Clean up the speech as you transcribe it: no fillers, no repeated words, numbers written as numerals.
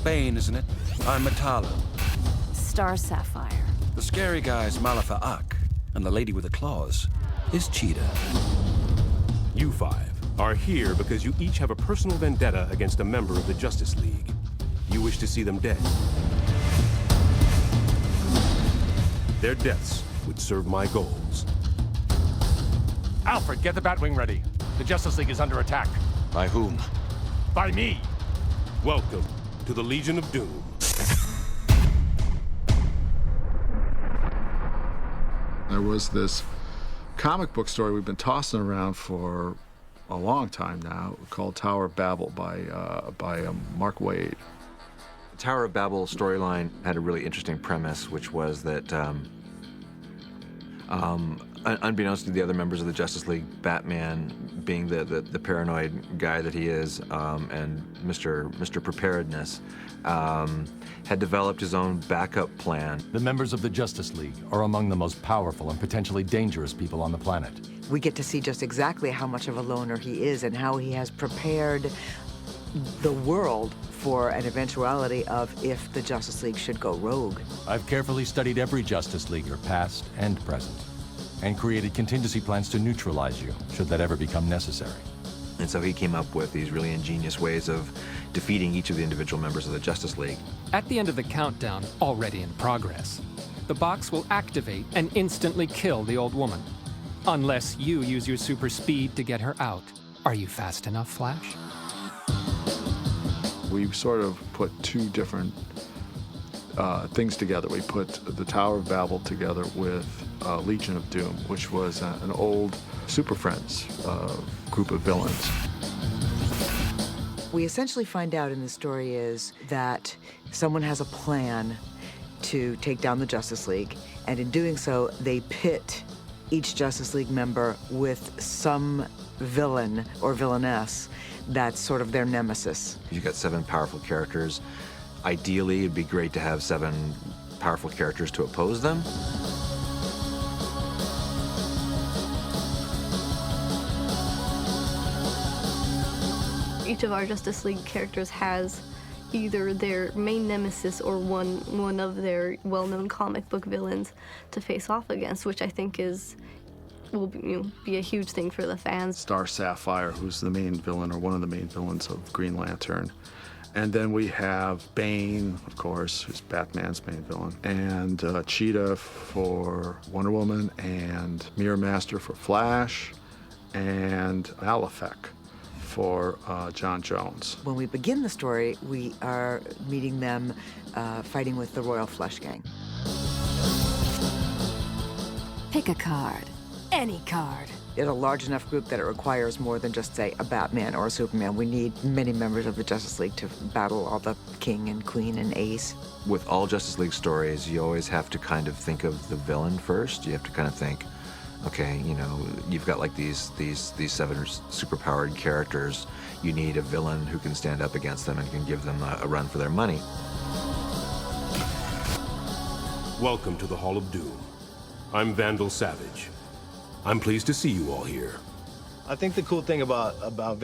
Bane, isn't it? I'm Metallo. Star Sapphire. The scary guy's Malafa Ak, and the lady with the claws is Cheetah. You five are here because you each have a personal vendetta against a member of the Justice League. You wish to see them dead. Their deaths would serve my goals. Alfred, get the Batwing ready. The Justice League is under attack. By whom? By me. Welcome to the Legion of Doom. There was this comic book story we've been tossing around for a long time now called Tower of Babel by Mark Waid. The Tower of Babel storyline had a really interesting premise, which was that unbeknownst to the other members of the Justice League, Batman, being the paranoid guy that he is, and Mr. Preparedness, had developed his own backup plan. The members of the Justice League are among the most powerful and potentially dangerous people on the planet. We get to see just exactly how much of a loner he is and how he has prepared the world for an eventuality of if the Justice League should go rogue. I've carefully studied every Justice Leaguer, past and present, and created contingency plans to neutralize you, should that ever become necessary. And so he came up with these really ingenious ways of defeating each of the individual members of the Justice League. At the end of the countdown, already in progress, the box will activate and instantly kill the old woman. Unless you use your super speed to get her out. Are you fast enough, Flash? We sort of put two different things together. We put the Tower of Babel together with Legion of Doom, which was an old Super Friends group of villains. We essentially find out in the story is that someone has a plan to take down the Justice League, and in doing so, they pit each Justice League member with some villain or villainess that's sort of their nemesis. You've got 7 powerful characters. Ideally, it'd be great to have 7 powerful characters to oppose them. Each of our Justice League characters has either their main nemesis or one of their well-known comic book villains to face off against, which I think will be a huge thing for the fans. Star Sapphire, who's the main villain or one of the main villains of Green Lantern. And then we have Bane, of course, who's Batman's main villain, and Cheetah for Wonder Woman, and Mirror Master for Flash, and Malefak for John Jones. When we begin the story, we are meeting them fighting with the Royal Flush Gang. Pick a card. Any card. It's a large enough group that it requires more than just, say, a Batman or a Superman. We need many members of the Justice League to battle all the King and Queen and Ace. With all Justice League stories, you always have to kind of think of the villain first. You have to kind of think, okay, you know, you've got like these 7 superpowered characters. You need a villain who can stand up against them and can give them a run for their money. Welcome to the Hall of Doom. I'm Vandal Savage. I'm pleased to see you all here. I think the cool thing about Vandal